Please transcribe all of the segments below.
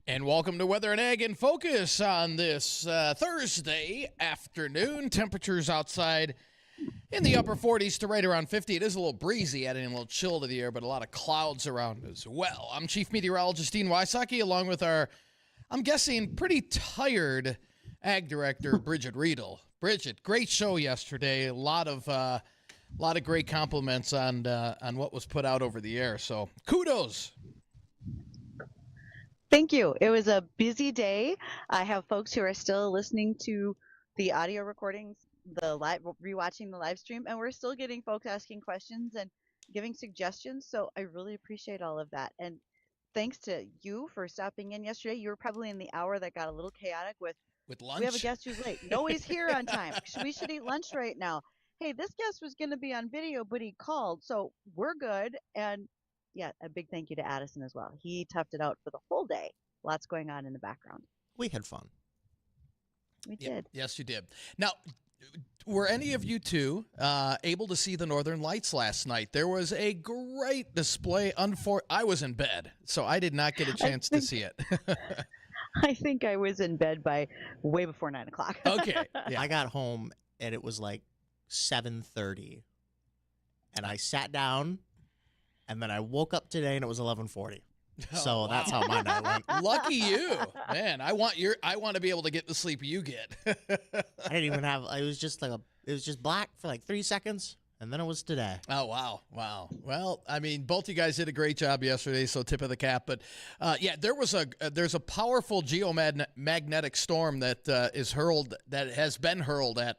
And welcome to Weather and Ag in Focus on this Thursday afternoon. Temperatures outside in the upper 40s to right around 50. It is a little breezy, adding a little chill to the air, but a lot of clouds around as well. I'm Chief Meteorologist Dean Wysocki, along with our, I'm guessing, pretty tired Ag Director, Bridgette Readel. Bridgette, great show yesterday. A lot of great compliments on what was put out over the air. So kudos. Thank you. It was a busy day. I have folks who are still listening to the audio recordings, rewatching the live stream, and we're still getting folks asking questions and giving suggestions. So I really appreciate all of that. And thanks to you for stopping in yesterday. You were probably in the hour that got a little chaotic with lunch. We have a guest who's late. No, he's here on time. We should eat lunch right now. Hey, this guest was going to be on video, but he called. So we're good. And yeah, a big thank you to Addison as well. He toughed it out for the whole day. Lots going on in the background. We had fun. We did. Yes, you did. Now, were any of you two able to see the Northern Lights last night? There was a great display. I was in bed, so I did not get a chance to see it. I think I was in bed by way before 9 o'clock. Okay. Yeah. I got home and it was like 7:30, and I sat down. And then I woke up today and it was 11:40. So wow. That's how my night went. Lucky you, man. I want to be able to get the sleep you get. I didn't even have. It was just black for like 3 seconds, and then it was today. Oh wow. Well, I mean, both you guys did a great job yesterday, so tip of the cap. But yeah, there's a powerful geomagnetic storm that has been hurled at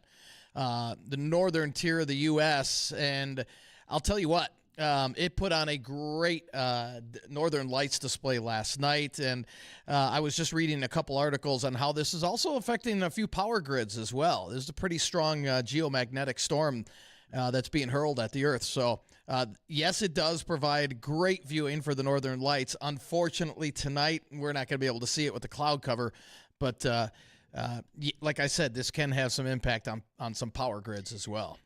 the northern tier of the U.S. And I'll tell you what. It put on a great Northern Lights display last night, and I was just reading a couple articles on how this is also affecting a few power grids as well. This is a pretty strong geomagnetic storm that's being hurled at the Earth. So, yes, it does provide great viewing for the Northern Lights. Unfortunately, tonight, we're not going to be able to see it with the cloud cover, but like I said, this can have some impact on some power grids as well.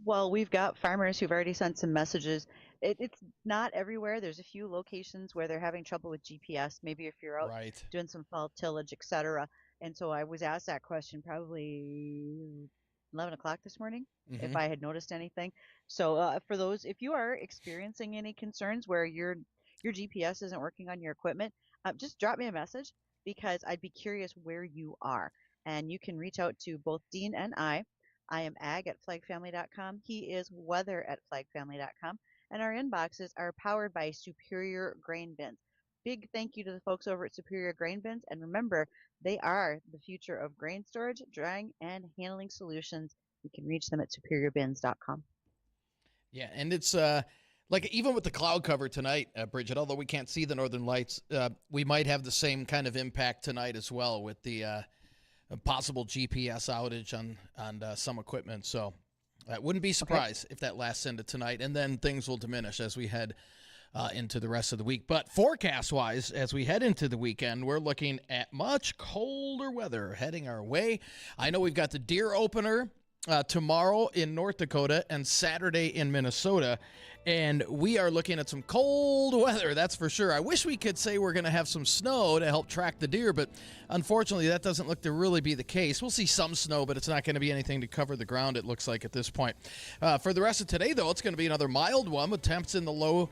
Well, we've got farmers who've already sent some messages. It's not everywhere. There's a few locations where they're having trouble with GPS, maybe if you're out doing some fall tillage, etc. And so I was asked that question probably 11 o'clock this morning, if I had noticed anything. So for those, if you are experiencing any concerns where your GPS isn't working on your equipment, just drop me a message, because I'd be curious where you are. And you can reach out to both Dean and I. I am ag@flagfamily.com. He is weather@flagfamily.com. And our inboxes are powered by Superior Grain Bins. Big thank you to the folks over at Superior Grain Bins. And remember, they are the future of grain storage, drying, and handling solutions. You can reach them at superiourbins.com. Yeah, and it's like even with the cloud cover tonight, Bridgette, although we can't see the Northern Lights, we might have the same kind of impact tonight as well with the a possible GPS outage on some equipment. So I wouldn't be surprised if that lasts into tonight, and then things will diminish as we head into the rest of the week. But forecast-wise, as we head into the weekend, we're looking at much colder weather heading our way. I know we've got the deer opener tomorrow in North Dakota and Saturday in Minnesota, and we are looking at some cold weather, that's for sure. I wish we could say we're going to have some snow to help track the deer, but unfortunately that doesn't look to really be the case. We'll see some snow, but it's not going to be anything to cover the ground, it looks like, at this point. For the rest of today, though, it's going to be another mild one with temps in the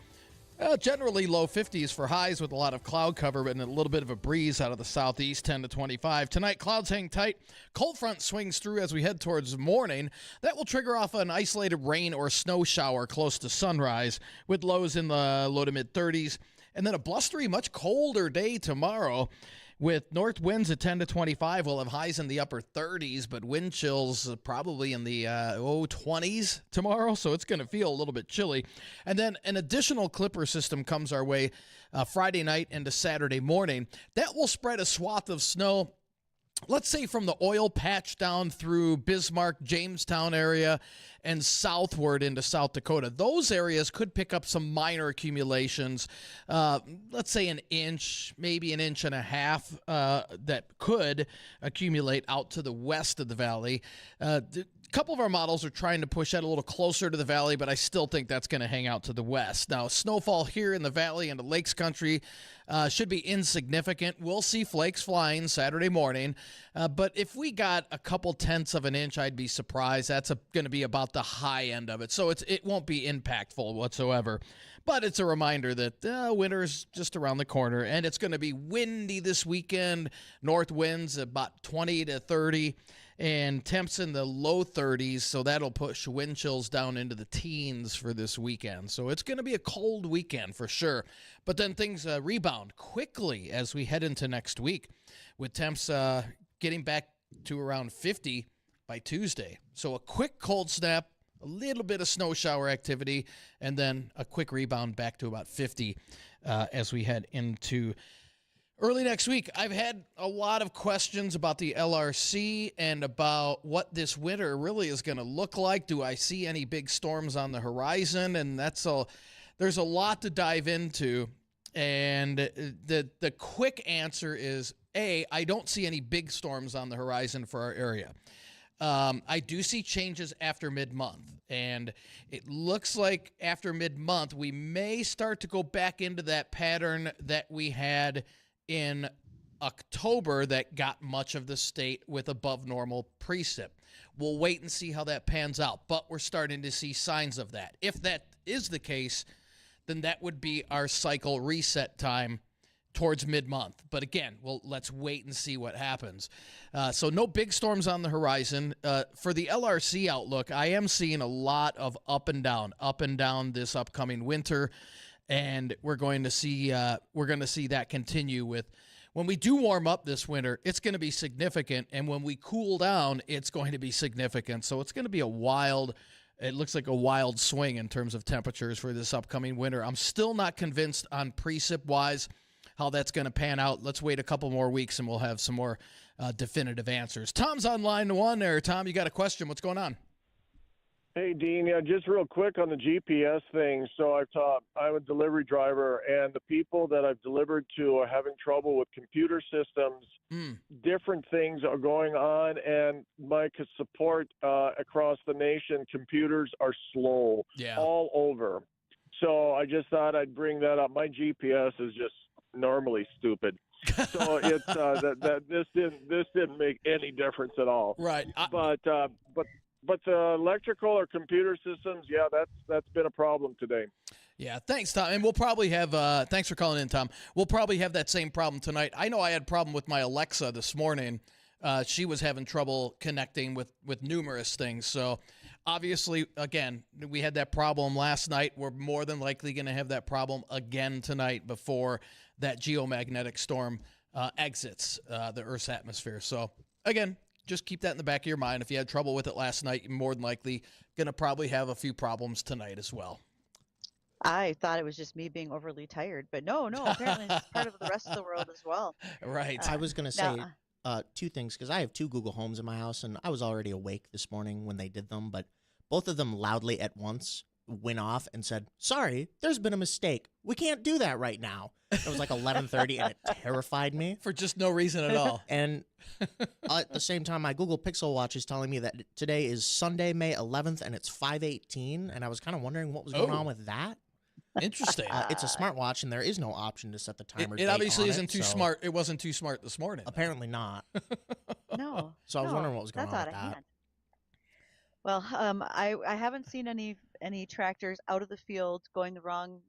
generally low 50s for highs with a lot of cloud cover and a little bit of a breeze out of the southeast, 10 to 25. Tonight, clouds hang tight. Cold front swings through as we head towards morning. That will trigger off an isolated rain or snow shower close to sunrise with lows in the low to mid 30s. And then a blustery, much colder day tomorrow. With north winds at 10 to 25, we'll have highs in the upper 30s, but wind chills probably in the 20s tomorrow, so it's going to feel a little bit chilly. And then an additional clipper system comes our way Friday night into Saturday morning. That will spread a swath of snow, let's say from the oil patch down through Bismarck, Jamestown area, and southward into South Dakota. Those areas could pick up some minor accumulations, let's say an inch, maybe an inch and a half, that could accumulate out to the west of the valley. A couple of our models are trying to push that a little closer to the valley, but I still think that's going to hang out to the west. Now, snowfall here in the valley and the lakes country should be insignificant. We'll see flakes flying Saturday morning, but if we got a couple tenths of an inch, I'd be surprised. That's going to be about the high end of it, so it won't be impactful whatsoever. But it's a reminder that winter's just around the corner, and it's going to be windy this weekend. North winds about 20 to 30, and temps in the low 30s, so that'll push wind chills down into the teens for this weekend. So it's going to be a cold weekend for sure. But then things rebound quickly as we head into next week, with temps getting back to around 50 by Tuesday. So a quick cold snap, a little bit of snow shower activity, and then a quick rebound back to about 50 as we head into early next week. I've had a lot of questions about the LRC and about what this winter really is going to look like. Do I see any big storms on the horizon? And there's a lot to dive into. And the quick answer is, I don't see any big storms on the horizon for our area. I do see changes after mid-month, and it looks like after mid-month we may start to go back into that pattern that we had in October that got much of the state with above normal precip. We'll wait and see how that pans out, but we're starting to see signs of that. If that is the case, then that would be our cycle reset time towards mid-month. But again, let's wait and see what happens. So no big storms on the horizon. For the LRC outlook, I am seeing a lot of up and down this upcoming winter, and we're going to see that continue with when we do warm up this winter. It's going to be significant, and when we cool down, it's going to be significant. So it's going to be it looks like a wild swing in terms of temperatures for this upcoming winter. I'm still not convinced on precip-wise how that's going to pan out. Let's wait a couple more weeks and we'll have some more definitive answers. Tom's on line one there. Tom, you got a question. What's going on? Hey, Dean. Yeah, just real quick on the GPS thing. So I'm a delivery driver, and the people that I've delivered to are having trouble with computer systems. Different things are going on, and my support across the nation, computers are slow all over. So I just thought I'd bring that up. My GPS is just normally stupid, so it's this didn't make any difference at all. Right. But the electrical or computer systems, that's been a problem today. Yeah, thanks, Tom. And we'll probably have thanks for calling in, Tom. We'll probably have that same problem tonight. I know I had a problem with my Alexa this morning. She was having trouble connecting with numerous things. So obviously, again, we had that problem last night. We're more than likely going to have that problem again tonight before that geomagnetic storm exits the Earth's atmosphere. So again, just keep that in the back of your mind. If you had trouble with it last night, you're more than likely going to probably have a few problems tonight as well. I thought it was just me being overly tired, but no, apparently it's part of the rest of the world as well. Right. I was going to say two things, because I have two Google Homes in my house, and I was already awake this morning when they did them, but both of them loudly at once went off and said, "Sorry, there's been a mistake. We can't do that right now." It was like 11:30, and it terrified me. For just no reason at all. And at the same time, my Google Pixel Watch is telling me that today is Sunday, May 11th, and it's 5:18, and I was kind of wondering what was going on with that. Interesting. It's a smartwatch, and there is no option to set the timer. It obviously isn't too smart. It wasn't too smart this morning. Apparently not. No. So I was wondering what was going on out with of that. hand. Well, I haven't seen any tractors out of the field going the wrong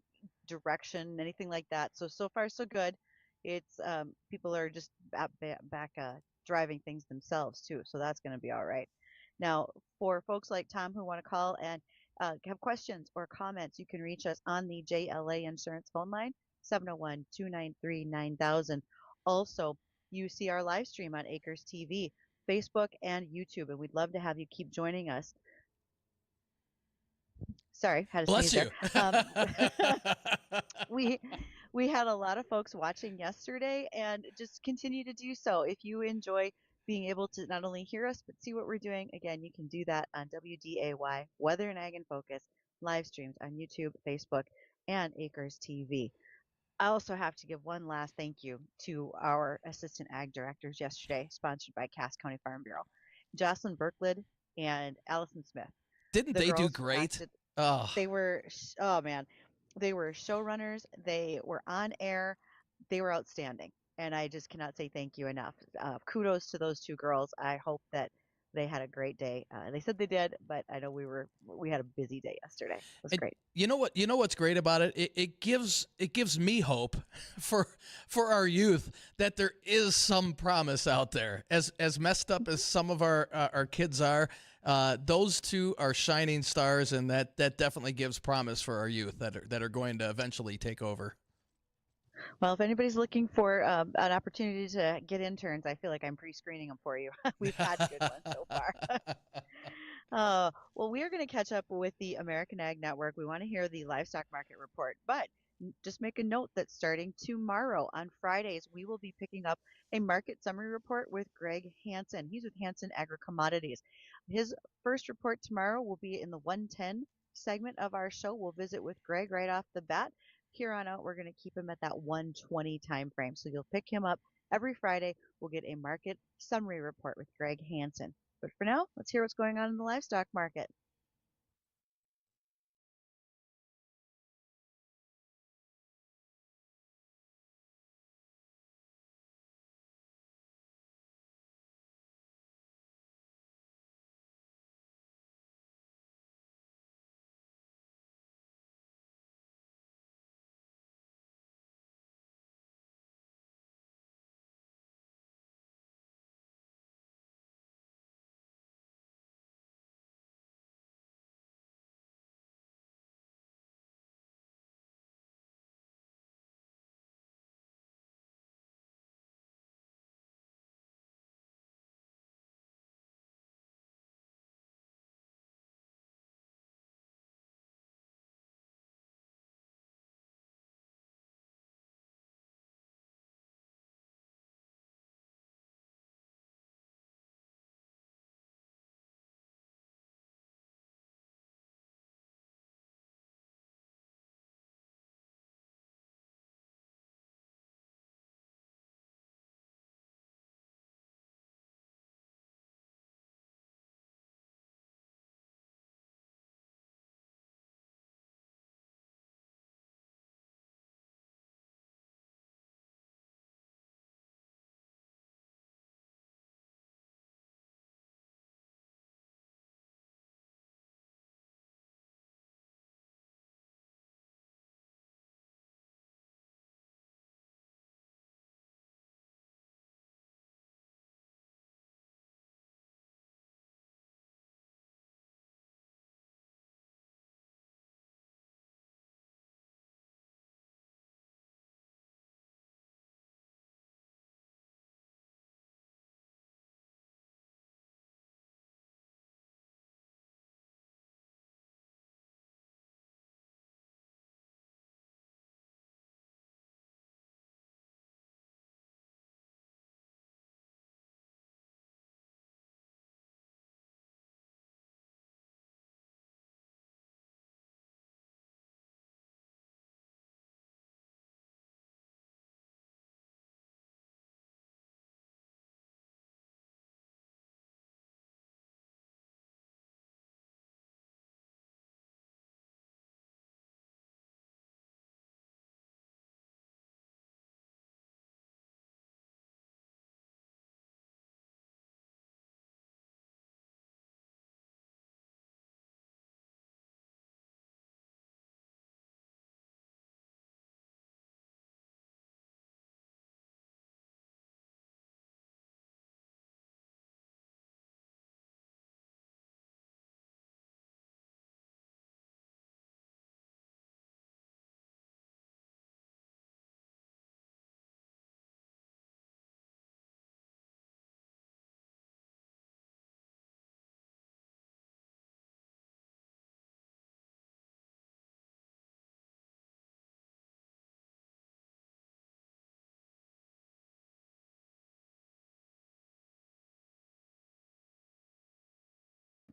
direction, anything like that. So far so good. It's people are just back driving things themselves too, so that's going to be all right. Now, for folks like Tom who want to call and have questions or comments, you can reach us on the JLA Insurance phone line, 701-293-9000. Also, you see our live stream on Acres TV, Facebook, and YouTube, and we'd love to have you keep joining us. Sorry, had to Bless sneeze you. there. We had a lot of folks watching yesterday, and just continue to do so. If you enjoy being able to not only hear us, but see what we're doing, again, you can do that on WDAY, Weather and Ag in Focus, live streams on YouTube, Facebook, and Acres TV. I also have to give one last thank you to our Assistant Ag Directors yesterday, sponsored by Cass County Farm Bureau. Jocelyn Berklid and Allison Smith. Didn't The they do girls great? acted, Oh, they were, oh man, they were showrunners. They were on air. They were outstanding. And I just cannot say thank you enough. Kudos to those two girls. I hope that they had a great day. They said they did, but I know we had a busy day yesterday. It was and great. you know what? You know what's great about it? It gives me hope for our youth that there is some promise out there. As messed up as some of our kids are, those two are shining stars, and that definitely gives promise for our youth that are going to eventually take over. Well, if anybody's looking for an opportunity to get interns, I feel like I'm pre-screening them for you. We've had good ones so far. Well, we are going to catch up with the American Ag Network. We want to hear the livestock market report, but just make a note that starting tomorrow on Fridays, we will be picking up a market summary report with Greg Hansen. He's with Hansen Agri-Commodities. His first report tomorrow will be in the 110 segment of our show. We'll visit with Greg right off the bat. Here on out, we're going to keep him at that 120 time frame. So you'll pick him up every Friday. We'll get a market summary report with Greg Hansen. But for now, let's hear what's going on in the livestock market.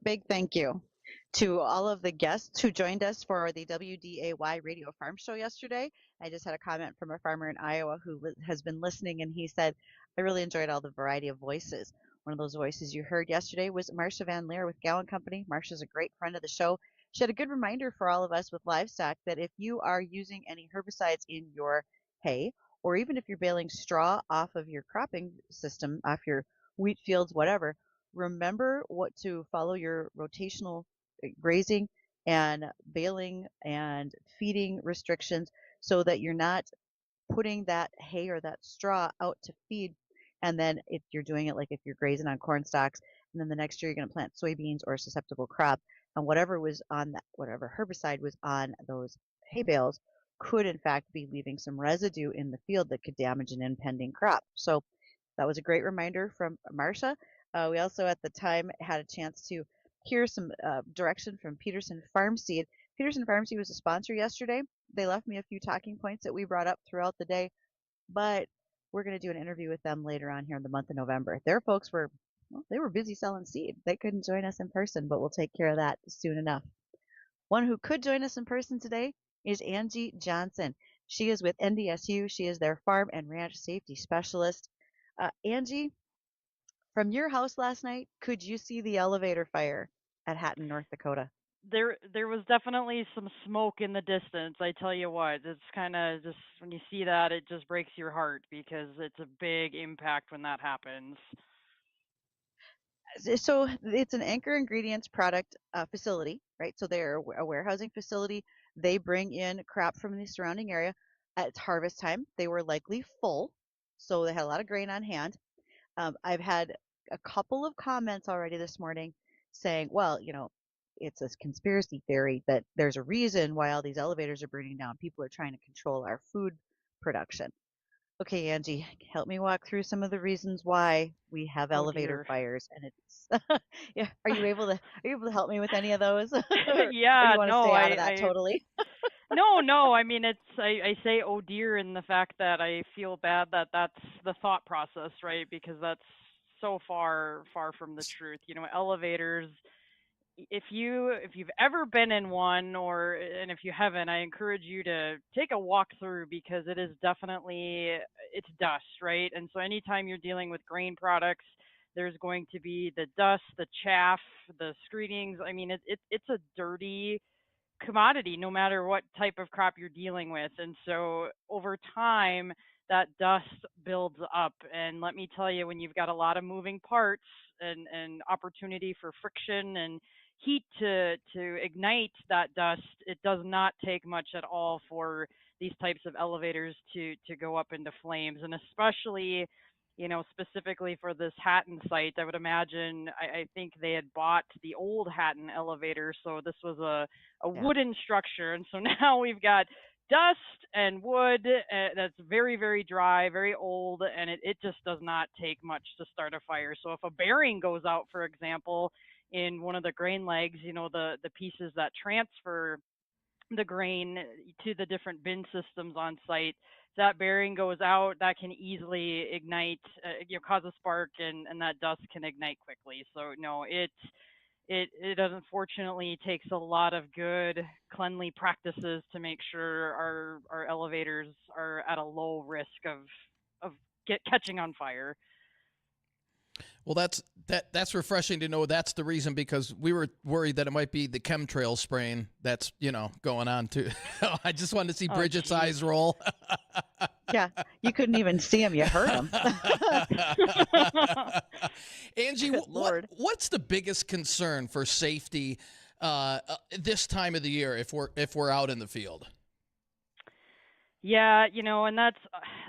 Big thank you to all of the guests who joined us for the WDAY Radio Farm Show yesterday. I just had a comment from a farmer in Iowa who has been listening, and he said, I really enjoyed all the variety of voices. One of those voices you heard yesterday was Marcia Van Leer with Gowan Company. Marcia's a great friend of the show. She had a good reminder for all of us with livestock that if you are using any herbicides in your hay, or even if you're baling straw off of your cropping system, off your wheat fields, whatever, remember what to follow your rotational grazing and baling and feeding restrictions so that you're not putting that hay or that straw out to feed. And then if you're doing it like if you're grazing on corn stalks, and then the next year you're going to plant soybeans or a susceptible crop, and whatever was on that, whatever herbicide was on those hay bales could in fact be leaving some residue in the field that could damage an impending crop. So that was a great reminder from Marcia. We also at the time had a chance to hear some direction from Peterson Farm Seed. Peterson Farm Seed was a sponsor yesterday. They left me a few talking points that we brought up throughout the day, but we're going to do an interview with them later on here in the month of November. Their folks were, well, they were busy selling seed. They couldn't join us in person, but we'll take care of that soon enough. One who could join us in person today is Angie Johnson. She is with NDSU. She is their farm and ranch safety specialist. Angie, from your house last night, could you see the elevator fire at Hatton, North Dakota? There was definitely some smoke in the distance. I tell you what, it's kind of just when you see that, it just breaks your heart because it's a big impact when that happens. So it's an Anchor Ingredients product facility, right? So they're a warehousing facility. They bring in crop from the surrounding area. At harvest time, they were likely full, so they had a lot of grain on hand. I've had a couple of comments already this morning saying, well, it's a conspiracy theory that there's a reason why all these elevators are burning down. People are trying to control our food production. Okay, Angie, help me walk through some of the reasons why we have elevator fires, and it's yeah. Are you able to help me with any of those? or Yeah, you want to no, stay out of that totally? No. I mean, I say oh dear in the fact that I feel bad that that's the thought process, right? Because that's so far from the truth. Elevators, if you've ever been in one, and if you haven't, I encourage you to take a walk through because it is definitely, it's dust, right? And so anytime you're dealing with grain products, there's going to be the dust, the chaff, the screenings. I mean, it's a dirty commodity no matter what type of crop you're dealing with. And so over time, that dust builds up. And let me tell you, when you've got a lot of moving parts and opportunity for friction and heat to ignite that dust, it does not take much at all for these types of elevators to go up into flames. And especially, specifically for this Hatton site, I would imagine, I think they had bought the old Hatton elevator. So this was a wooden structure. And so now we've got dust and wood that's very, very dry, very old, and it just does not take much to start a fire. So if a bearing goes out, for example, in one of the grain legs, the pieces that transfer the grain to the different bin systems on site, that bearing goes out, that can easily ignite, cause a spark, and that dust can ignite quickly. So no, it unfortunately takes a lot of good cleanly practices to make sure our elevators are at a low risk of catching on fire. Well, that's refreshing to know. That's the reason, because we were worried that it might be the chemtrail spraying that's going on too. I just wanted to see Bridgette's eyes roll. Yeah, you couldn't even see him; you heard him. Angie, what's the biggest concern for safety this time of the year if we're out in the field? Yeah, and that's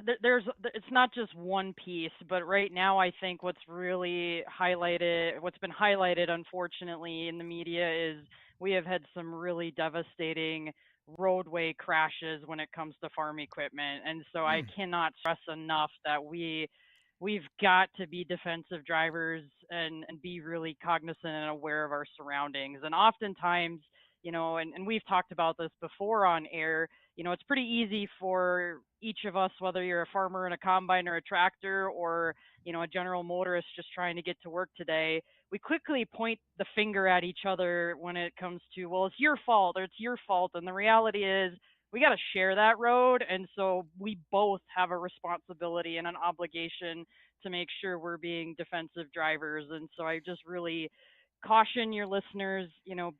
it's not just one piece, but right now I think what's been highlighted, unfortunately, in the media is we have had some really devastating roadway crashes when it comes to farm equipment. And so I cannot stress enough that we've got to be defensive drivers and be really cognizant and aware of our surroundings. And oftentimes, and we've talked about this before on air, it's pretty easy for each of us, whether you're a farmer in a combine or a tractor or, a general motorist just trying to get to work today. We quickly point the finger at each other when it comes to, well, it's your fault or it's your fault. And the reality is we got to share that road. And so we both have a responsibility and an obligation to make sure we're being defensive drivers. And so I just really caution your listeners,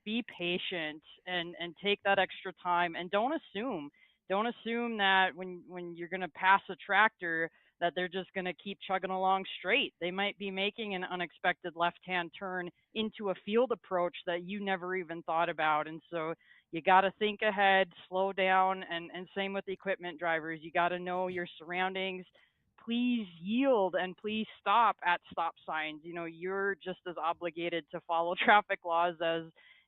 be patient and take that extra time, and don't assume that when you're going to pass a tractor that they're just going to keep chugging along straight. They might be making an unexpected left-hand turn into a field approach that you never even thought about. And so you got to think ahead, slow down, and same with equipment drivers. You got to know your surroundings. Please yield and please stop at stop signs. You're just as obligated to follow traffic laws as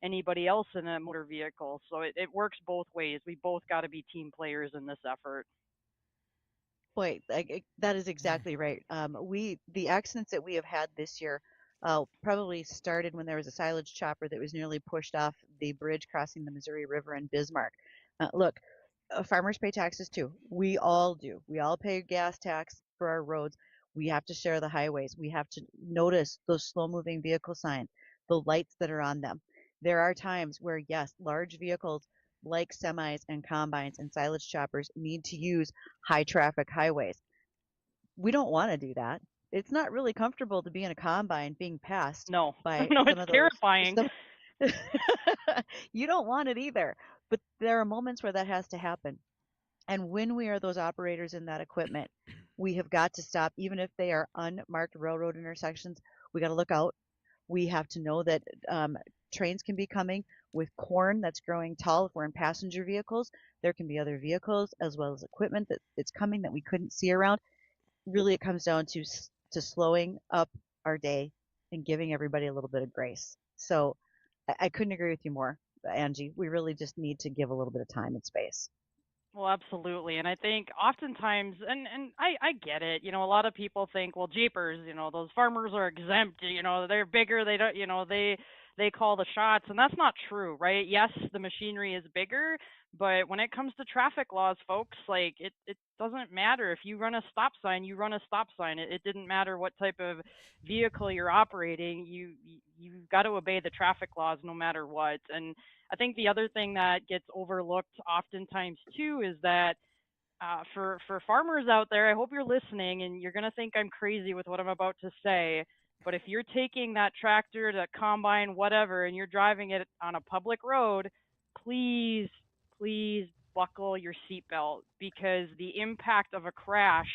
anybody else in a motor vehicle. So it works both ways. We both got to be team players in this effort. Boy, that is exactly right. The accidents that we have had this year probably started when there was a silage chopper that was nearly pushed off the bridge crossing the Missouri River in Bismarck. Look, farmers pay taxes too. We all do. We all pay gas tax for our roads. We have to share the highways. We have to notice those slow-moving vehicle signs, the lights that are on them. There are times where, yes, large vehicles like semis and combines and silage choppers need to use high traffic highways. We don't want to do that. It's not really comfortable to be in a combine being passed No, by no, some it's of those. terrifying. You don't want it either. But there are moments where that has to happen. And when we are those operators in that equipment, we have got to stop, even if they are unmarked railroad intersections. We got to look out. We have to know that trains can be coming with corn that's growing tall. If we're in passenger vehicles, there can be other vehicles as well as equipment that's coming that we couldn't see around. Really, it comes down to slowing up our day and giving everybody a little bit of grace. So I couldn't agree with you more, Angie. We really just need to give a little bit of time and space. Well, absolutely. And I think oftentimes, and I get it, a lot of people think, well, jeepers, those farmers are exempt, they're bigger, they don't, they call the shots. And that's not true, right? Yes, the machinery is bigger, but when it comes to traffic laws, folks, like it doesn't matter. If you run a stop sign, you run a stop sign. It didn't matter what type of vehicle you're operating. You've got to obey the traffic laws no matter what. And I think the other thing that gets overlooked oftentimes too is that for farmers out there, I hope you're listening and you're going to think I'm crazy with what I'm about to say. But if you're taking that tractor, that combine, whatever, and you're driving it on a public road, please, please buckle your seatbelt, because the impact of a crash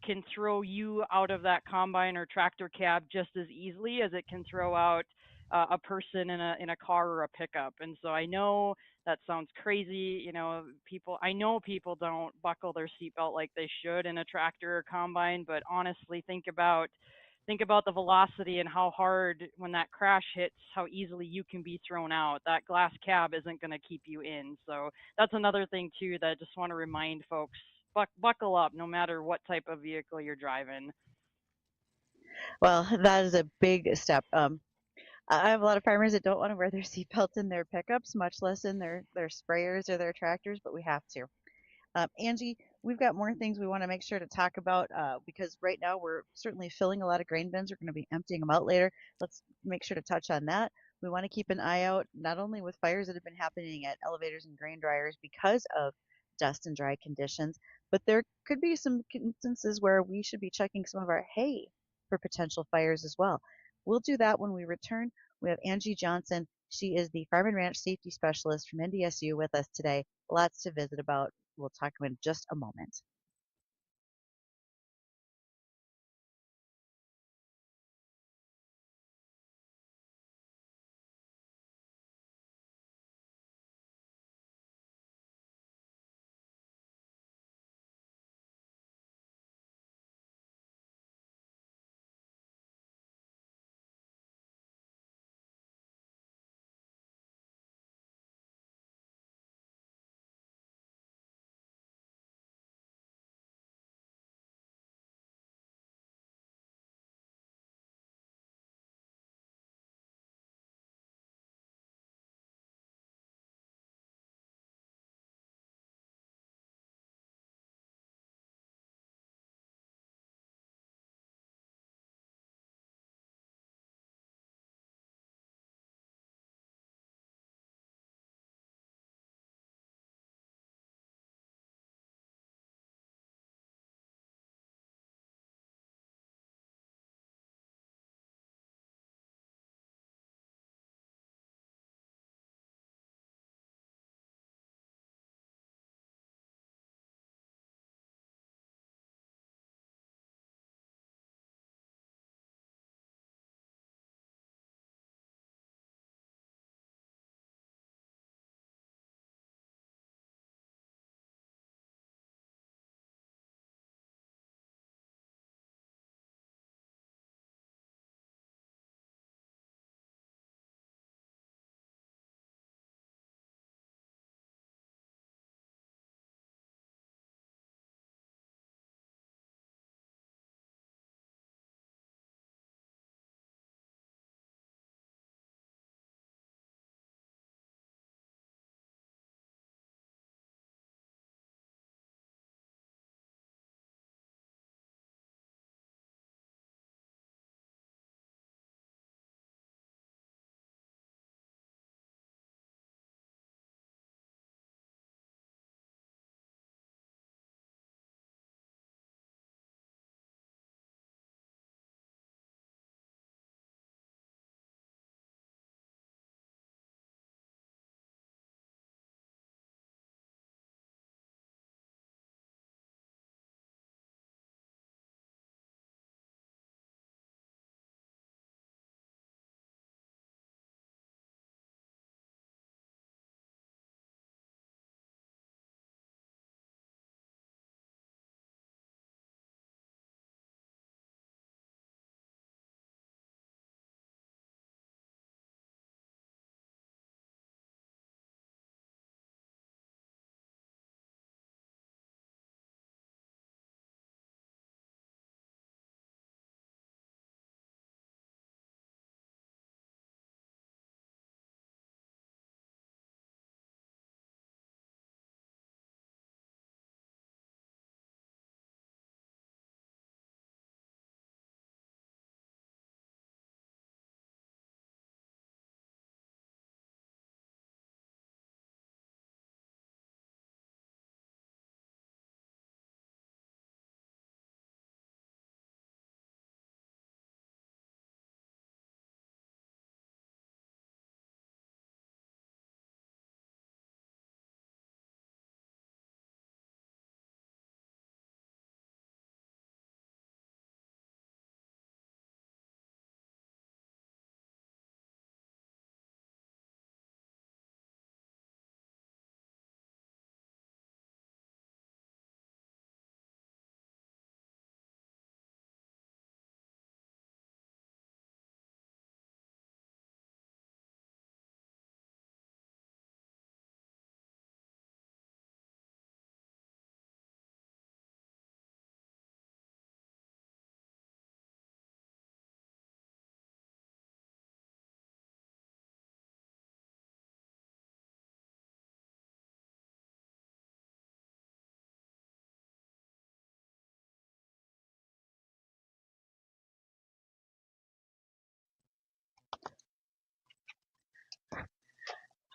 can throw you out of that combine or tractor cab just as easily as it can throw out a person in a car or a pickup. And so I know that sounds crazy. I know people don't buckle their seatbelt like they should in a tractor or combine, but honestly, think about the velocity and how hard, when that crash hits, how easily you can be thrown out. That glass cab isn't going to keep you in. So that's another thing too that I just want to remind folks, buckle up no matter what type of vehicle you're driving. Well, that is a big step. I have a lot of farmers that don't want to wear their seatbelts in their pickups, much less in their sprayers or their tractors, but we have to. Angie, we've got more things we want to make sure to talk about because right now we're certainly filling a lot of grain bins. We're going to be emptying them out later. Let's make sure to touch on that. We want to keep an eye out not only with fires that have been happening at elevators and grain dryers because of dust and dry conditions, but there could be some instances where we should be checking some of our hay for potential fires as well. We'll do that when we return. We have Angie Johnson. She is the Farm and Ranch Safety Specialist from NDSU with us today. Lots to visit about. We'll talk about in just a moment.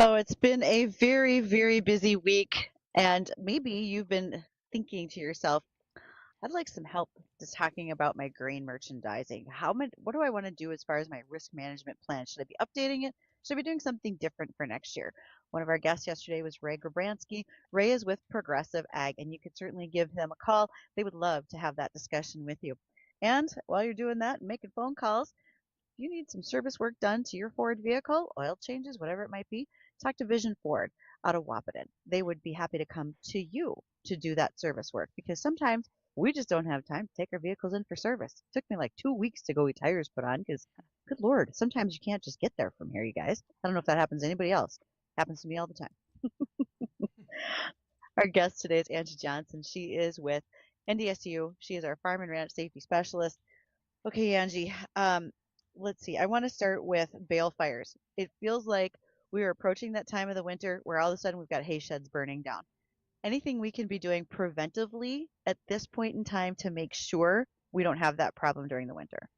Oh, it's been a very, very busy week. And maybe you've been thinking to yourself, I'd like some help just talking about my grain merchandising. What do I want to do as far as my risk management plan? Should I be updating it? Should I be doing something different for next year? One of our guests yesterday was Ray Grabransky. Ray is with Progressive Ag, and you could certainly give them a call. They would love to have that discussion with you. And while you're doing that and making phone calls, if you need some service work done to your Ford vehicle, oil changes, whatever it might be, talk to Vision Ford out of Wapaton. They would be happy to come to you to do that service work because sometimes we just don't have time to take our vehicles in for service. It took me like 2 weeks to go get tires put on because, good Lord, sometimes you can't just get there from here, you guys. I don't know if that happens to anybody else. It happens to me all the time. Our guest today is Angie Johnson. She is with NDSU. She is our farm and ranch safety specialist. Okay, Angie, let's see. I want to start with bale fires. It feels like we are approaching that time of the winter where all of a sudden we've got hay sheds burning down. Anything we can be doing preventively at this point in time to make sure we don't have that problem during the winter?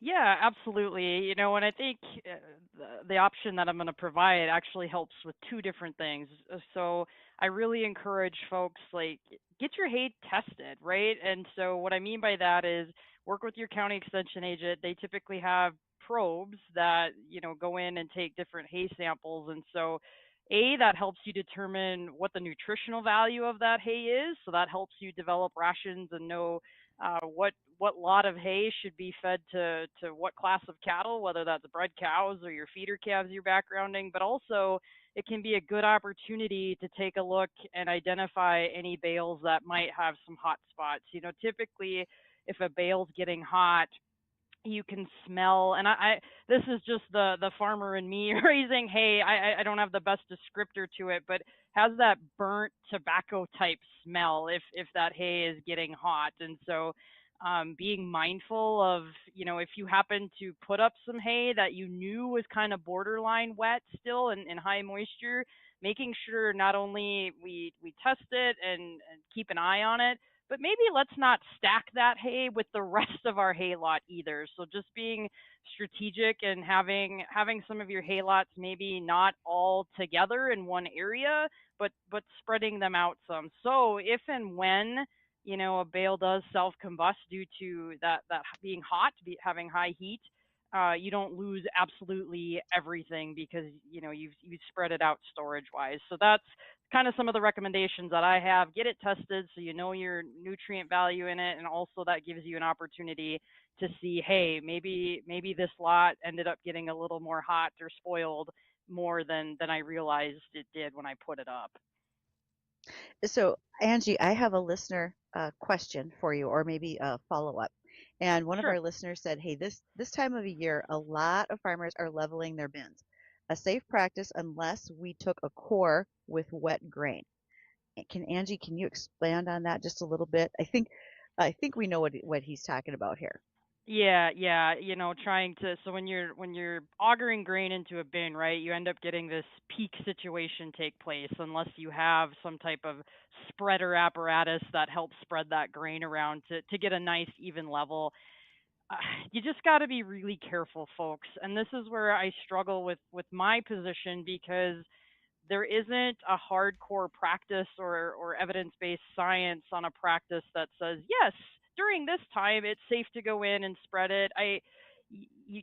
Yeah, absolutely. And I think the option that I'm going to provide actually helps with two different things. So I really encourage folks like get your hay tested, right? And so what I mean by that is work with your county extension agent. They typically have probes that, go in and take different hay samples. And so that helps you determine what the nutritional value of that hay is. So that helps you develop rations and know what lot of hay should be fed to what class of cattle, whether that's bred cows or your feeder calves you're backgrounding. But also, it can be a good opportunity to take a look and identify any bales that might have some hot spots. Typically, if a bale's getting hot, you can smell, and I this is just the farmer and me raising hay. I don't have the best descriptor to it, but has that burnt tobacco type smell if that hay is getting hot. And so being mindful of, if you happen to put up some hay that you knew was kind of borderline wet still and high moisture, making sure not only we test it and keep an eye on it, but maybe let's not stack that hay with the rest of our hay lot either. So just being strategic and having some of your hay lots maybe not all together in one area, but spreading them out some. So if and when a bale does self combust due to that being hot, having high heat, you don't lose absolutely everything because you've spread it out storage wise. So that's kind of some of the recommendations that I have. Get it tested so you know your nutrient value in it, and also that gives you an opportunity to see, hey, maybe this lot ended up getting a little more hot or spoiled more than I realized it did when I put it up. So, Angie, I have a listener question for you, or maybe a follow up. And one of Sure. our listeners said, "Hey, this time of the year, a lot of farmers are leveling their bins. A safe practice unless we took a core with wet grain." Can you expand on that just a little bit? I think we know what he's talking about here. Yeah, yeah, trying to, so when you're augering grain into a bin, right, you end up getting this peak situation take place unless you have some type of spreader apparatus that helps spread that grain around to get a nice even level. Uh, you just got to be really careful, folks. And this is where I struggle with my position because there isn't a hardcore practice or evidence-based science on a practice that says yes, during this time it's safe to go in and spread it. You,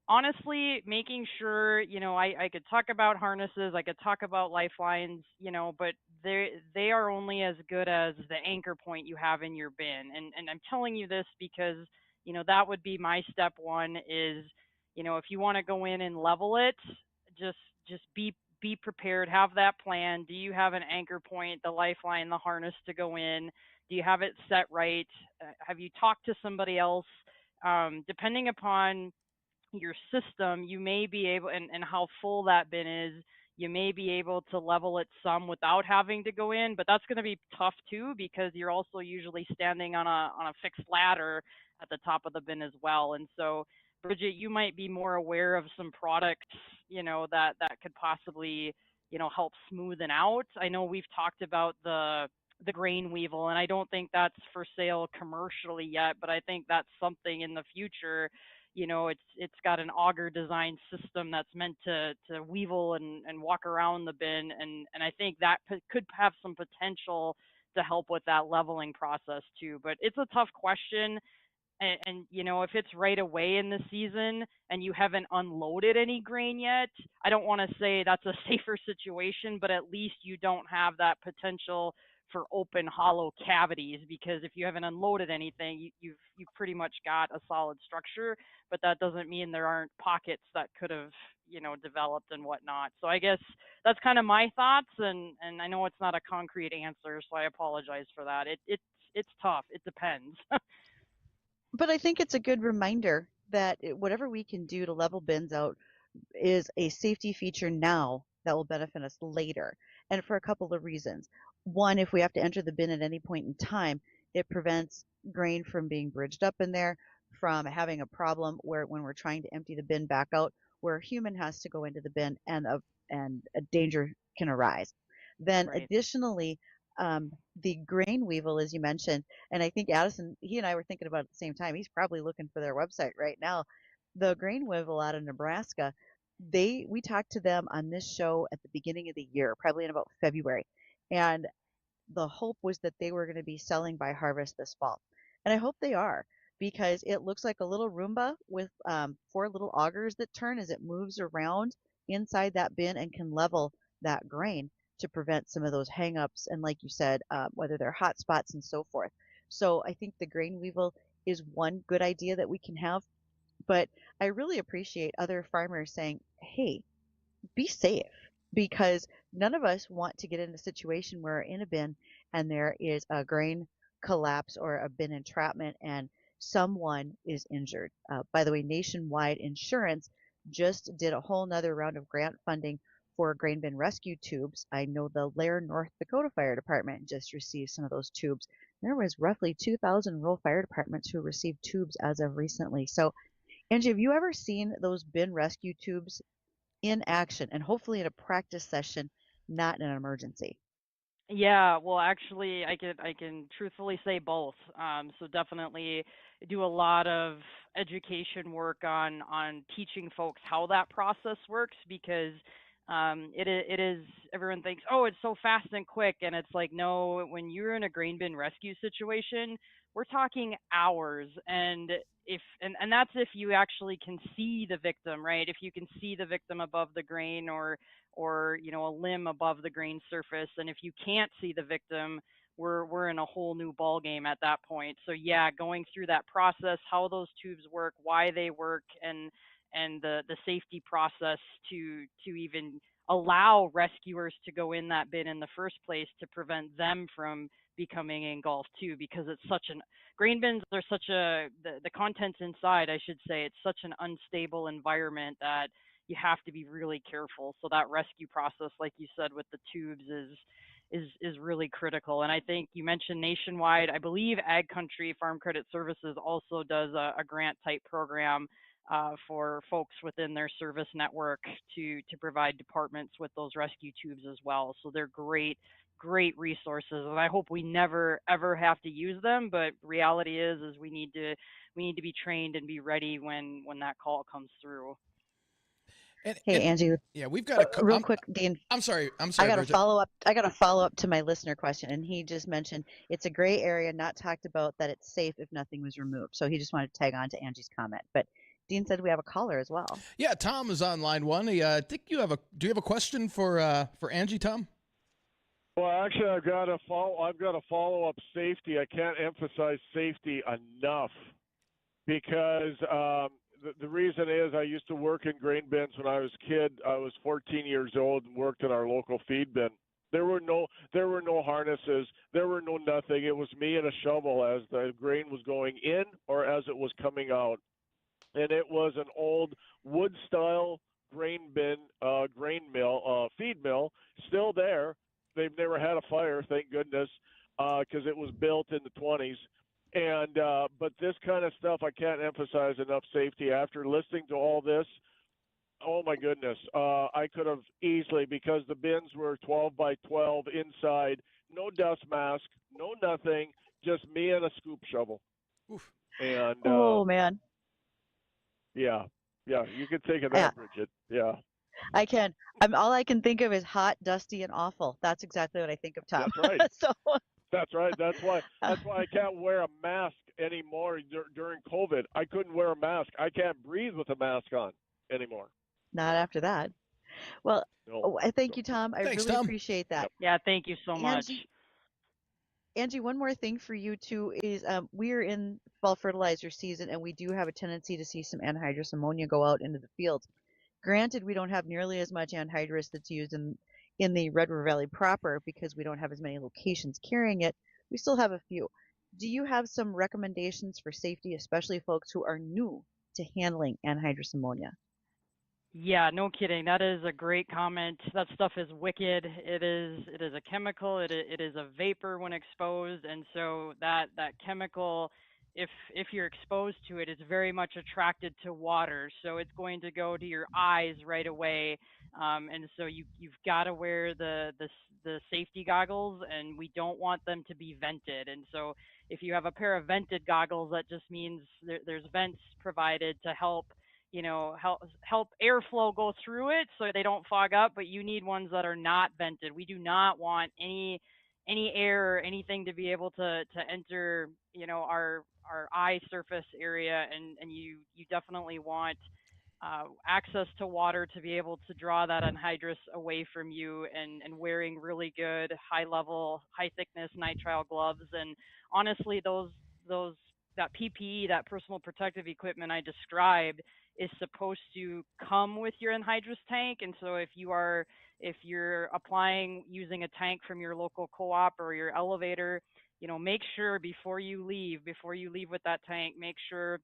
honestly, making sure, I could talk about harnesses, I could talk about lifelines, but they are only as good as the anchor point you have in your bin. And I'm telling you this because that would be my step one is, if you want to go in and level it, just just be prepared, have that plan. Do you have an anchor point, the lifeline, the harness to go in? Do you have it set right? Have you talked to somebody else? Depending upon your system, you may be able, and how full that bin is, you may be able to level it some without having to go in, but that's going to be tough too because you're also usually standing on a fixed ladder at the top of the bin as well. And so, Bridgette, you might be more aware of some products, that could possibly, help smoothen out. I know we've talked about the grain weevil, and I don't think that's for sale commercially yet, but I think that's something in the future it's got an auger design system that's meant to weevil and walk around the bin, and I think that could have some potential to help with that leveling process too. But it's a tough question. And if it's right away in the season and you haven't unloaded any grain yet, I don't want to say that's a safer situation, but at least you don't have that potential for open hollow cavities, because if you haven't unloaded anything, you've pretty much got a solid structure, but that doesn't mean there aren't pockets that could have developed and whatnot. So I guess that's kind of my thoughts, and I know it's not a concrete answer, so I apologize for that. It's tough. It depends. But I think it's a good reminder that whatever we can do to level bins out is a safety feature now that will benefit us later, and for a couple of reasons. One, if we have to enter the bin at any point in time, it prevents grain from being bridged up in there, from having a problem where when we're trying to empty the bin back out, where a human has to go into the bin and a danger can arise. Then Right. additionally, the grain weevil, as you mentioned, and I think Addison, he and I were thinking about it at the same time. He's probably looking for their website right now. The grain weevil out of Nebraska, we talked to them on this show at the beginning of the year, probably in about February, and the hope was that they were going to be selling by harvest this fall, and I hope they are, because it looks like a little Roomba with 4 little augers that turn as it moves around inside that bin and can level that grain to prevent some of those hangups, and like you said, whether they're hot spots and so forth. So I think the grain weevil is one good idea that we can have, but I really appreciate other farmers saying, hey, be safe, because none of us want to get in a situation where we're in a bin and there is a grain collapse or a bin entrapment and someone is injured. By the way, Nationwide Insurance just did a whole nother round of grant funding for grain bin rescue tubes. I know the Lair, North Dakota Fire Department just received some of those tubes. There was roughly 2,000 rural fire departments who received tubes as of recently. So, Angie, have you ever seen those bin rescue tubes in action, and hopefully in a practice session, not in an emergency? Yeah, well, actually, I can truthfully say both. So definitely do a lot of education work on teaching folks how that process works, because it is, everyone thinks, oh, it's so fast and quick, and it's like, no, when you're in a grain bin rescue situation, we're talking hours. And that's if you actually can see the victim, right? If you can see the victim above the grain, or a limb above the grain surface, and if you can't see the victim, we're in a whole new ball game at that point. So yeah, going through that process, how those tubes work, why they work, and the safety process to even allow rescuers to go in that bin in the first place, to prevent them from becoming engulfed too, because it's such an grain bins are such the contents inside, I should say, it's such an unstable environment that you have to be really careful. So that rescue process, like you said, with the tubes is really critical. And I think you mentioned Nationwide. I believe Ag Country Farm Credit Services also does a grant type program for folks within their service network to provide departments with those rescue tubes as well. So they're great resources, and I hope we never ever have to use them. But reality is we need to be trained and be ready when that call comes through. Hey, Angie. Yeah, we've got a real quick, Dean. I'm sorry. I got Bridgette. I got a follow up to my listener question, and he just mentioned it's a gray area, not talked about, that it's safe if nothing was removed. So he just wanted to tag on to Angie's comment. But Dean said we have a caller as well. Yeah, Tom is on line one. I think do you have a question for Angie, Tom? Well, actually, I've got a follow up safety. I can't emphasize safety enough, because the reason is I used to work in grain bins when I was a kid. I was 14 years old and worked in our local feed bin. There were no harnesses. There were no nothing. It was me and a shovel as the grain was going in or as it was coming out. And it was an old wood style grain bin, grain mill, feed mill, still there. They've never had a fire, thank goodness, because it was built in the 20s. And but this kind of stuff, I can't emphasize enough safety. After listening to all this, oh my goodness, I could have easily, because the bins were 12 by 12 inside, no dust mask, no nothing, just me and a scoop shovel. Oof. And oh man. Yeah, yeah, you can think of Yeah, that, Bridget. Yeah, I can. All I can think of is hot, dusty, and awful. That's exactly what I think of, Tom. that's right. So, That's right. That's why I can't wear a mask anymore during COVID. I couldn't wear a mask. I can't breathe with a mask on anymore. not after that. Well, No. oh, I thank So, you, Tom. I Thanks, really Tom. appreciate that. yep. Yeah, thank you so much. Angie, one more thing for you too is we are in fall fertilizer season, and we do have a tendency to see some anhydrous ammonia go out into the fields. Granted, we don't have nearly as much anhydrous that's used in the Red River Valley proper because we don't have as many locations carrying it. We still have a few. Do you have some recommendations for safety, especially folks who are new to handling anhydrous ammonia? Yeah, no kidding. That is a great comment. That stuff is wicked. It is a chemical. It is a vapor when exposed, and so that chemical, if you're exposed to it, it's very much attracted to water. So it's going to go to your eyes right away. And so you've got to wear the safety goggles, and we don't want them to be vented. And so if you have a pair of vented goggles, that just means there's vents provided to help help airflow go through it so they don't fog up, but you need ones that are not vented. We do not want any air or anything to be able to enter, our eye surface area, and you definitely want access to water to be able to draw that anhydrous away from you, and wearing really good high level, high thickness nitrile gloves. And honestly, those that PPE, that personal protective equipment I described, is supposed to come with your anhydrous tank. And so if you're applying using a tank from your local co-op or your elevator, make sure before you leave with that tank, make sure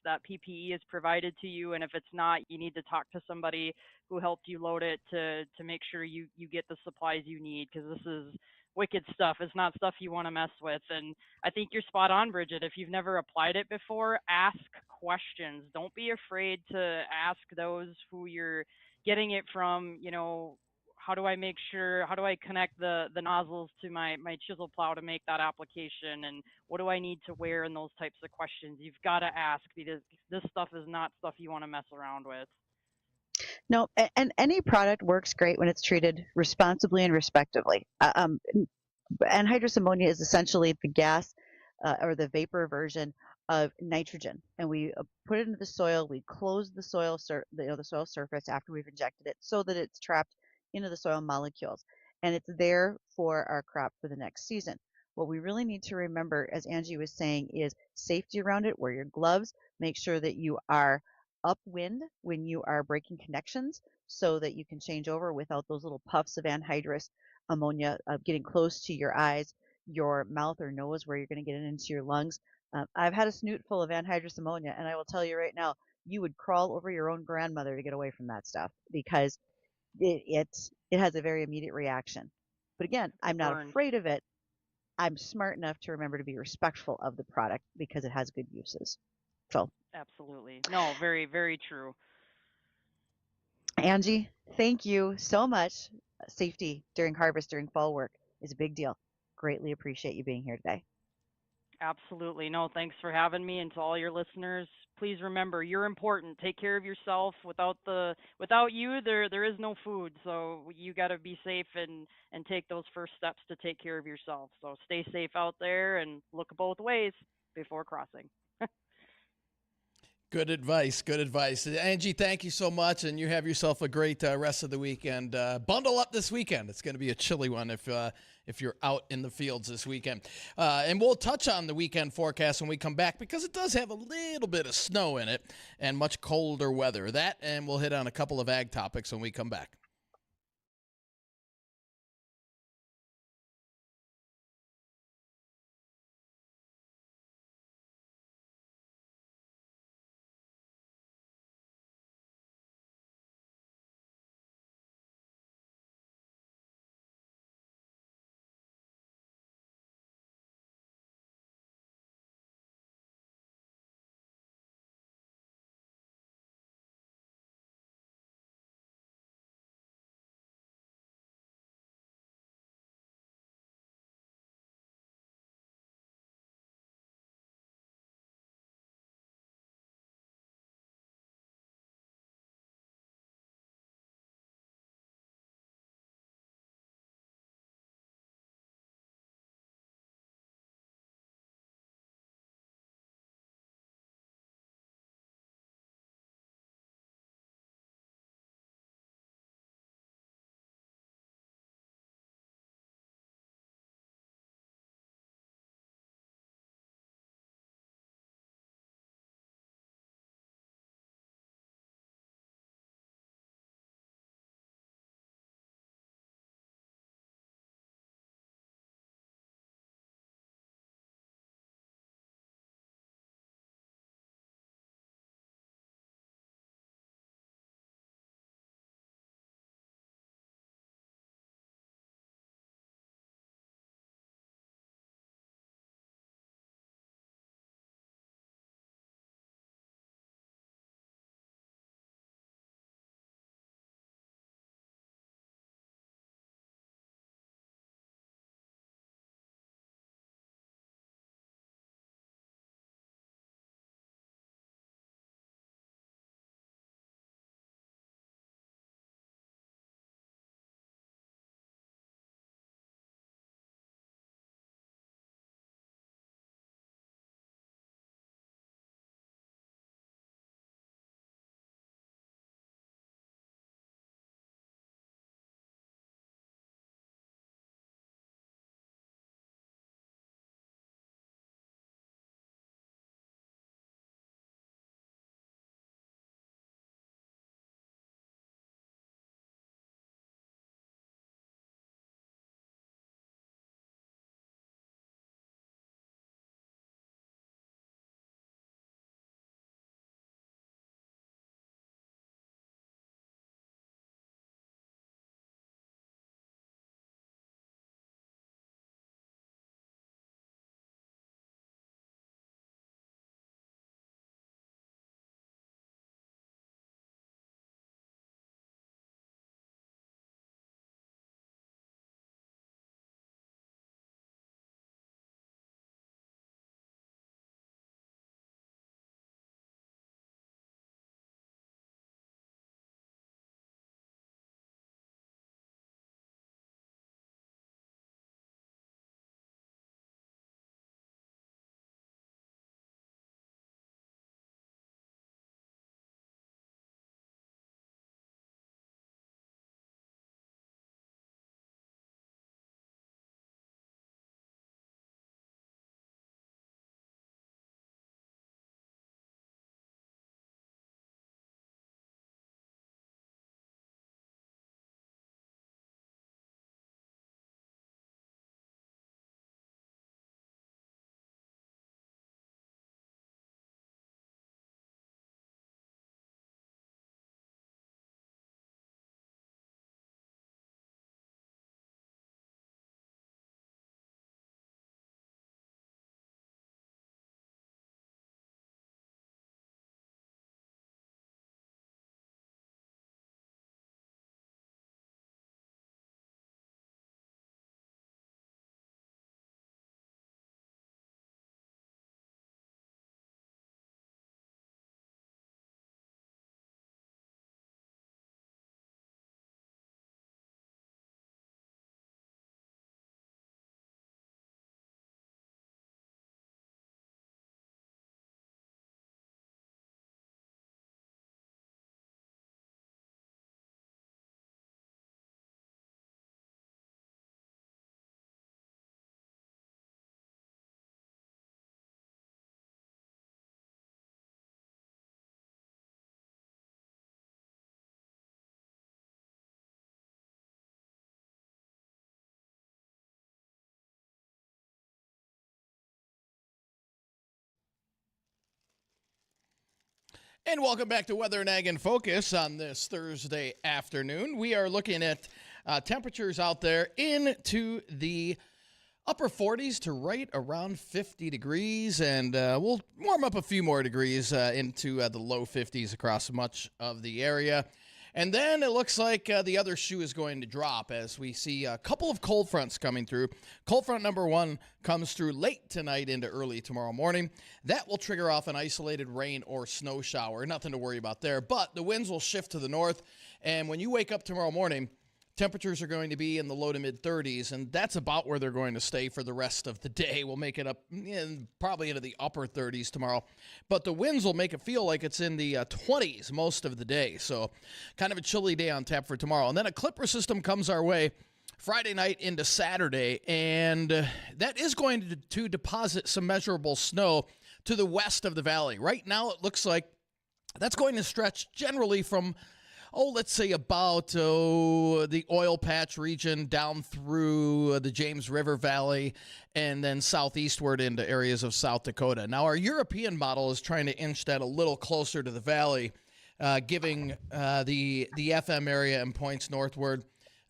that PPE is provided to you. And if it's not, you need to talk to somebody who helped you load it to make sure you get the supplies you need, because this is wicked stuff. It's not stuff you want to mess with. And I think you're spot on, Bridget. If you've never applied it before, ask questions. Don't be afraid to ask those who you're getting it from. How do I connect the nozzles to my chisel plow to make that application, and what do I need to wear, and those types of questions you've got to ask, because this stuff is not stuff you want to mess around with. No, and any product works great when it's treated responsibly and respectively. Anhydrous ammonia is essentially the gas or the vapor version of nitrogen, and we put it into the soil. We close the soil, the soil surface after we've injected it, so that it's trapped into the soil molecules, and it's there for our crop for the next season. What we really need to remember, as Angie was saying, is safety around it. Wear your gloves. Make sure that you are upwind when you are breaking connections, so that you can change over without those little puffs of anhydrous ammonia getting close to your eyes, your mouth or nose, where you're going to get it into your lungs. I've had a snoot full of anhydrous ammonia, and I will tell you right now, you would crawl over your own grandmother to get away from that stuff, because it has a very immediate reaction. But again, I'm not afraid of it. I'm smart enough to remember to be respectful of the product because it has good uses. So Absolutely. No, very, very true. Angie, thank you so much. Safety during harvest, during fall work is a big deal. Greatly appreciate you being here today. Absolutely. No, thanks for having me. And to all your listeners, please remember, you're important. Take care of yourself. Without you, there is no food. So you got to be safe and take those first steps to take care of yourself. So stay safe out there and look both ways before crossing. Good advice. Good advice. Angie, thank you so much, and you have yourself a great rest of the weekend. Bundle up this weekend. It's going to be a chilly one if you're out in the fields this weekend. And we'll touch on the weekend forecast when we come back, because it does have a little bit of snow in it and much colder weather. That, and we'll hit on a couple of ag topics when we come back. And welcome back to Weather and Ag in Focus on this Thursday afternoon. We are looking at temperatures out there into the upper 40s to right around 50 degrees, and we'll warm up a few more degrees into the low 50s across much of the area. And then it looks like the other shoe is going to drop as we see a couple of cold fronts coming through. Cold front number 1 comes through late tonight into early tomorrow morning. That will trigger off an isolated rain or snow shower. Nothing to worry about there, but the winds will shift to the north. And when you wake up tomorrow morning, temperatures are going to be in the low to mid 30s, and that's about where they're going to stay for the rest of the day. We'll make it up probably into the upper 30s tomorrow, but the winds will make it feel like it's in the 20s most of the day. So kind of a chilly day on tap for tomorrow. And then a clipper system comes our way Friday night into Saturday, and that is going to deposit some measurable snow to the west of the valley. Right now it looks like that's going to stretch generally from let's say about the oil patch region down through the James River Valley and then southeastward into areas of South Dakota. Now, our European model is trying to inch that a little closer to the valley, giving the FM area and points northward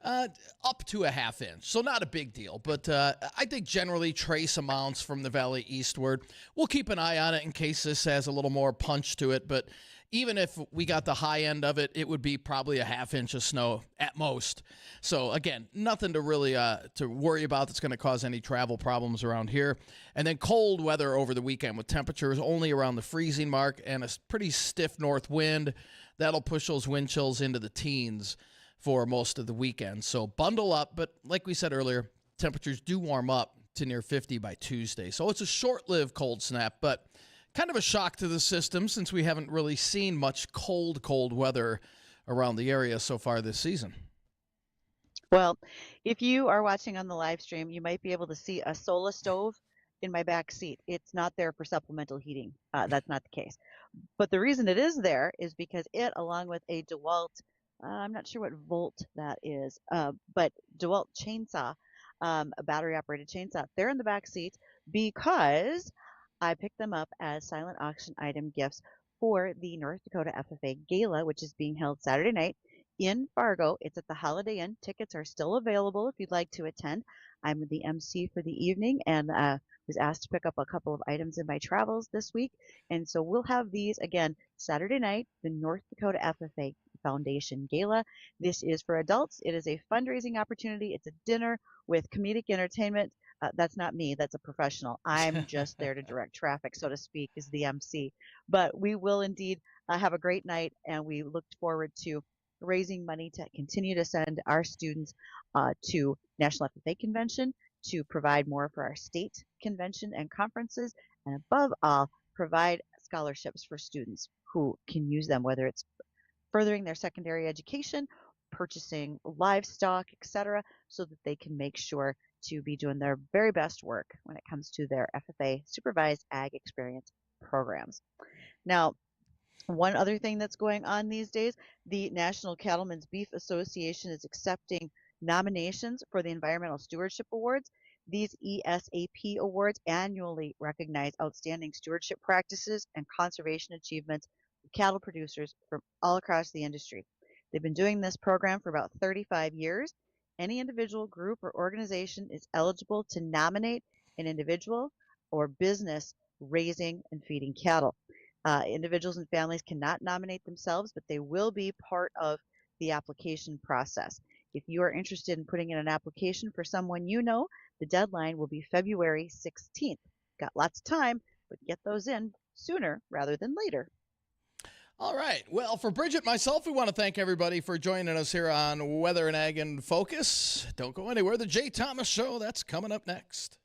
up to a half inch. So not a big deal, but I think generally trace amounts from the valley eastward. We'll keep an eye on it in case this has a little more punch to it, but even if we got the high end of it, it would be probably a half inch of snow at most. So, again, nothing to really to worry about that's going to cause any travel problems around here. And then cold weather over the weekend with temperatures only around the freezing mark and a pretty stiff north wind. That'll push those wind chills into the teens for most of the weekend. So bundle up. But like we said earlier, temperatures do warm up to near 50 by Tuesday. So it's a short-lived cold snap, but kind of a shock to the system since we haven't really seen much cold weather around the area so far this season. Well, if you are watching on the live stream, you might be able to see a solar stove in my back seat. It's not there for supplemental heating. That's not the case. But the reason it is there is because it, along with a DeWalt, I'm not sure what volt that is, but DeWalt chainsaw, a battery-operated chainsaw, they're in the back seat because I picked them up as silent auction item gifts for the North Dakota FFA Gala, which is being held Saturday night in Fargo. It's at the Holiday Inn. Tickets are still available if you'd like to attend. I'm the MC for the evening and was asked to pick up a couple of items in my travels this week. And so we'll have these again Saturday night, the North Dakota FFA Foundation Gala. This is for adults. It is a fundraising opportunity. It's a dinner with comedic entertainment. That's not me. That's a professional. I'm just there to direct traffic, so to speak, as the MC. But we will indeed have a great night, and we look forward to raising money to continue to send our students to National FFA Convention, to provide more for our state convention and conferences, and above all, provide scholarships for students who can use them, whether it's furthering their secondary education, purchasing livestock, etc., so that they can make sure to be doing their very best work when it comes to their FFA supervised ag experience programs. Now, one other thing that's going on these days, the National Cattlemen's Beef Association is accepting nominations for the Environmental Stewardship Awards. These ESAP awards annually recognize outstanding stewardship practices and conservation achievements of cattle producers from all across the industry. They've been doing this program for about 35 years. Any individual, group, or organization is eligible to nominate an individual or business raising and feeding cattle. Individuals and families cannot nominate themselves, but they will be part of the application process. If you are interested in putting in an application for someone you know, the deadline will be February 16th. Got lots of time, but get those in sooner rather than later. All right. Well, for Bridgette, myself, we want to thank everybody for joining us here on Weather and Ag in Focus. Don't go anywhere. The Jay Thomas Show, that's coming up next.